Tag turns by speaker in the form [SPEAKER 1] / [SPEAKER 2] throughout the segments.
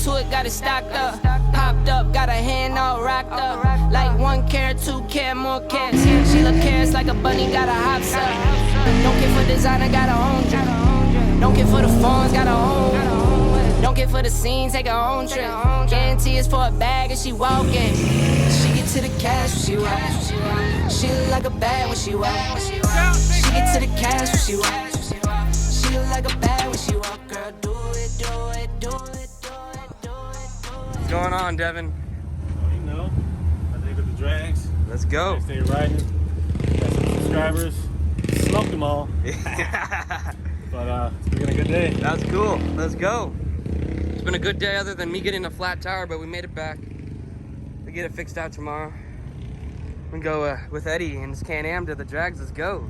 [SPEAKER 1] to it, got it stocked up. Popped up, got her hand all rocked up. Like 1 carat, 2 carat, more carats. She look carrots like a bunny, got her hops up. Don't care for designer, got her own drip. Don't care for the phones, got her own. Don't care for the scenes, take her own trip. Guarantee is for a bag and she walking. She get to the cash when she walk. She look like a bag when she walk. She get to the cash when she walk. She look like a bag when she walk. Girl, do it, do it, do it, do it, do it, do it.
[SPEAKER 2] What's going on, Devin?
[SPEAKER 3] Well, you know, I think with the drags.
[SPEAKER 2] Let's go.
[SPEAKER 3] Stay riding. Got some subscribers. Smoked them all. But it's been a good day.
[SPEAKER 2] That's cool. Let's go. It's been a good day other than me getting a flat tire, but we made it back. We get it fixed out tomorrow. We can go with Eddie and his Can-Am to the drags. Let's go.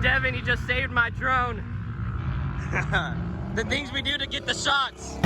[SPEAKER 2] Devin, he just saved my drone. The things we do to get the shots.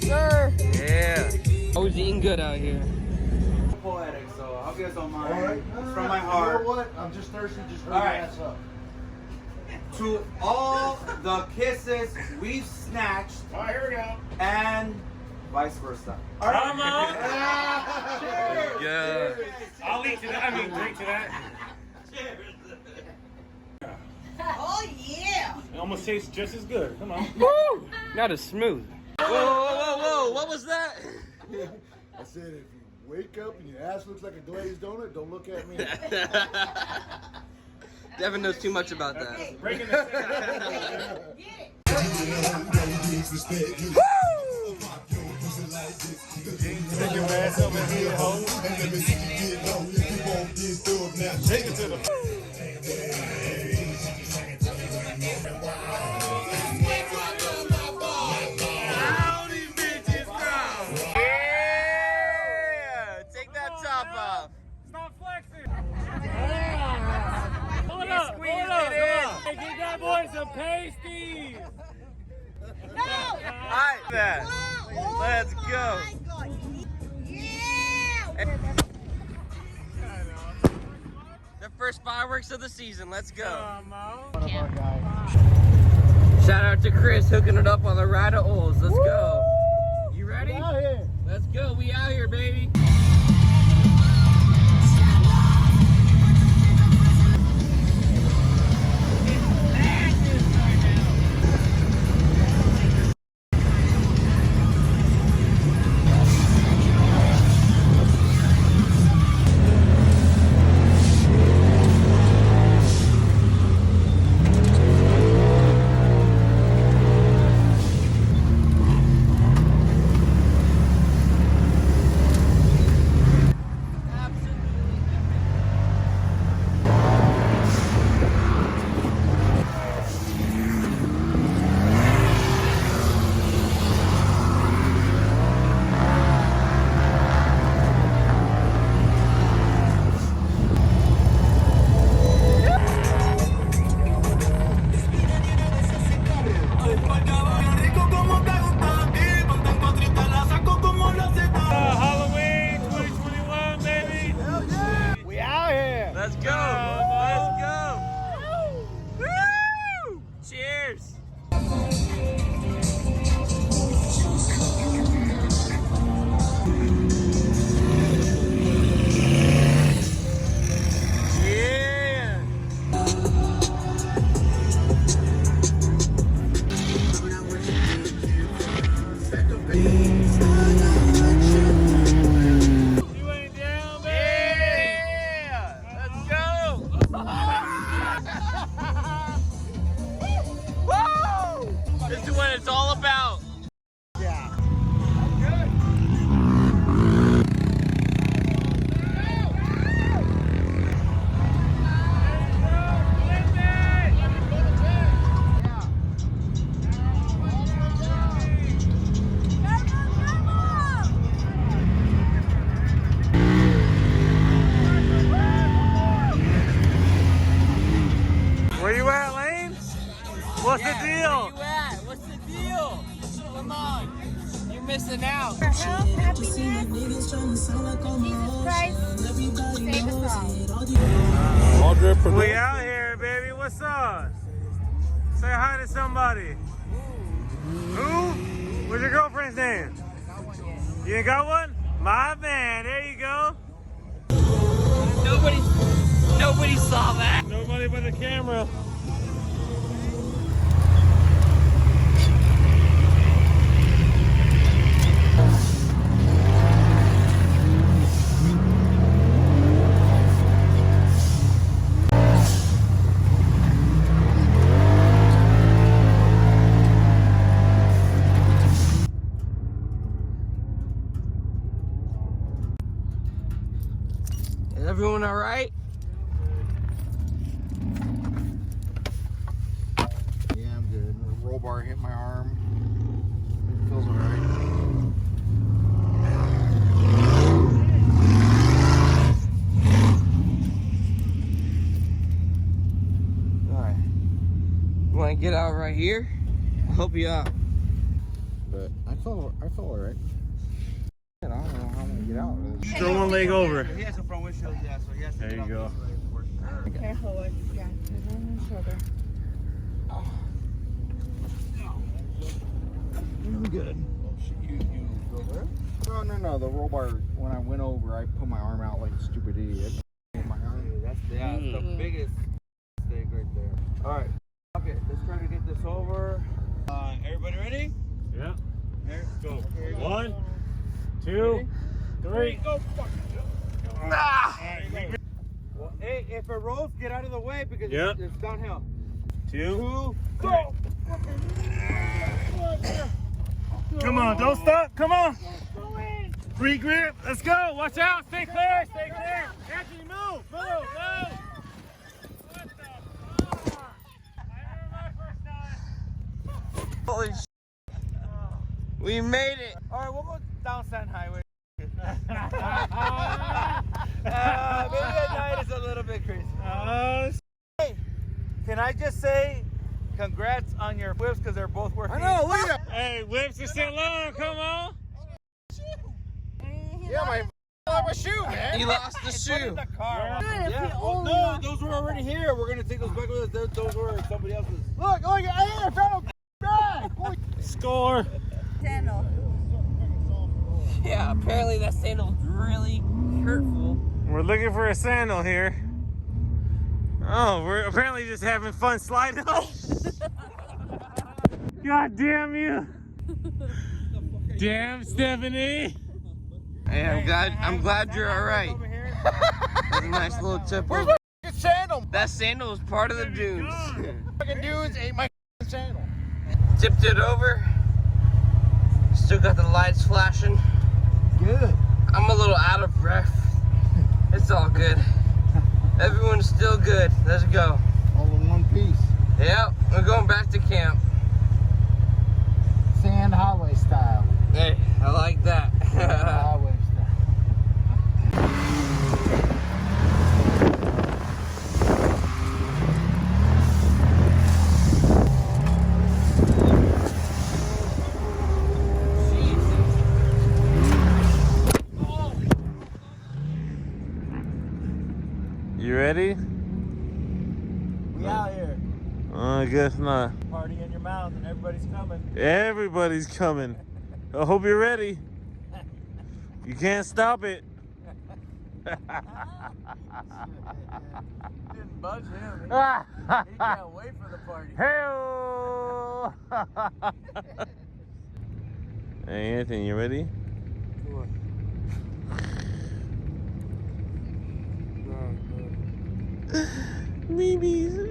[SPEAKER 1] sir.
[SPEAKER 2] Yeah. Always eating good out here.
[SPEAKER 4] Poetic, so I hope you guys don't mind.
[SPEAKER 5] All right.
[SPEAKER 4] It's from my heart.
[SPEAKER 5] You know what? I'm just thirsty. Just hurry
[SPEAKER 4] All right.
[SPEAKER 5] your ass up.
[SPEAKER 4] To all the kisses we've snatched.
[SPEAKER 3] All right, here we go.
[SPEAKER 4] And vice versa.
[SPEAKER 3] All right, come on.
[SPEAKER 4] Cheers.
[SPEAKER 2] Yeah.
[SPEAKER 3] I'll eat to that. I mean, drink to that.
[SPEAKER 6] Oh yeah!
[SPEAKER 3] It almost tastes just as good. Come on.
[SPEAKER 2] Woo! Not as smooth. Whoa, whoa, whoa, whoa! What was that?
[SPEAKER 5] I said if you wake up and your ass looks like a glazed donut, don't look at me.
[SPEAKER 2] Devin knows too much about that.
[SPEAKER 3] Breaking the Take your ass over here, ho. Take it to the.
[SPEAKER 2] Yeah! Take that top off.
[SPEAKER 3] Stop flexing. Hold up, hold up. Hey, give that boy some pasties.
[SPEAKER 2] Alright, then. Let's go. The first fireworks of the season. Let's go. Shout out to Chris hooking it up on the ride of Olds. Let's go. You ready? Let's go. We out here, baby.
[SPEAKER 3] Halloween 2021, baby.
[SPEAKER 2] We out here. Let's go. Let's go. Woo! Cheers. Yeah.
[SPEAKER 3] You ain't down, baby.
[SPEAKER 2] Yeah. Let's go. Woo! This is what it's all about.
[SPEAKER 3] Where you at, Lane? What's the deal?
[SPEAKER 2] Where you at? What's the deal? Come on. You're missing out.
[SPEAKER 6] Jesus Christ, save us all.
[SPEAKER 3] We out here, baby. What's up? Say hi to somebody. Who? What's your girlfriend's name? You ain't got one? My man. There you go.
[SPEAKER 2] Nobody saw that.
[SPEAKER 3] Nobody but the camera.
[SPEAKER 2] Is everyone all right?
[SPEAKER 5] Yeah, I'm good. The roll bar hit my arm. It feels alright.
[SPEAKER 2] All right. You want to get out right here? I'll help you out.
[SPEAKER 5] But I feel alright. I don't know how I'm gonna get out of this.
[SPEAKER 3] Throw one leg over.
[SPEAKER 4] He has a front windshield, yeah, so he has to
[SPEAKER 3] There
[SPEAKER 4] get
[SPEAKER 3] you
[SPEAKER 4] out
[SPEAKER 3] go.
[SPEAKER 4] this way for sure.
[SPEAKER 6] Careful with, yeah, there's one on your shoulder.
[SPEAKER 5] I'm good. Oh shit, you go there? No, the roll bar, when I went over, I put my arm out like a stupid idiot. My arm.
[SPEAKER 4] That's the biggest mistake right there. Alright. Okay, let's try to get this over. Everybody ready?
[SPEAKER 3] Yeah.
[SPEAKER 4] Here.
[SPEAKER 3] Go. 1, 2, 3.
[SPEAKER 4] Go.
[SPEAKER 3] Alright.
[SPEAKER 4] Well, hey, if it rolls, get out of the way because
[SPEAKER 3] Yep.
[SPEAKER 4] it's downhill.
[SPEAKER 3] 2.
[SPEAKER 4] 2, go!
[SPEAKER 3] Come on, don't stop. Come on. Free grip. Let's go. Watch out. Stay clear. Stay clear. Anthony, move. Move. Move. What the fuck? I remember my first time.
[SPEAKER 2] Holy shit. We made it.
[SPEAKER 4] Alright, we'll go down Sand Highway. Maybe at night is a little bit crazy. Hey, can I just say congrats on your whips because they're both working.
[SPEAKER 5] I know, look at that.
[SPEAKER 3] Hey, whips are still long. Come on.
[SPEAKER 5] Yeah, my shoe, man.
[SPEAKER 2] He lost the
[SPEAKER 4] Put in
[SPEAKER 2] shoe.
[SPEAKER 4] the car.
[SPEAKER 6] Good, if we
[SPEAKER 4] Yeah.
[SPEAKER 6] only
[SPEAKER 4] No,
[SPEAKER 6] lost-
[SPEAKER 4] those were already here. We're gonna take those back with us. Those were somebody else's.
[SPEAKER 5] Look, hey, I found a bag.
[SPEAKER 3] Score.
[SPEAKER 6] Sandal.
[SPEAKER 2] Yeah, apparently that sandal's really hurtful.
[SPEAKER 3] We're looking for a sandal here. Oh, we're apparently just having fun sliding off. God damn you. Damn, Stephanie.
[SPEAKER 2] Hey, I'm glad you're all right. That's a nice little tip.
[SPEAKER 5] Where's my sandal?
[SPEAKER 2] That sandal is part of the dunes.
[SPEAKER 5] Fucking dudes ate my sandal.
[SPEAKER 2] Tipped it over. Still got the lights flashing.
[SPEAKER 5] Good.
[SPEAKER 2] I'm a little out of breath. It's all good. Everyone's still good. Let's go.
[SPEAKER 5] All in one piece.
[SPEAKER 2] Yep, we're going back to camp.
[SPEAKER 5] Sand highway style.
[SPEAKER 2] Hey, I like that.
[SPEAKER 5] Highway style.
[SPEAKER 3] You ready?
[SPEAKER 4] We out here.
[SPEAKER 3] I guess not.
[SPEAKER 4] Party in your mouth and everybody's coming.
[SPEAKER 3] Everybody's coming. I hope you're ready. You can't stop it.
[SPEAKER 4] Didn't budge him. He can't wait for the party.
[SPEAKER 3] Hey-o! Hey, Anthony, you ready? Maybe.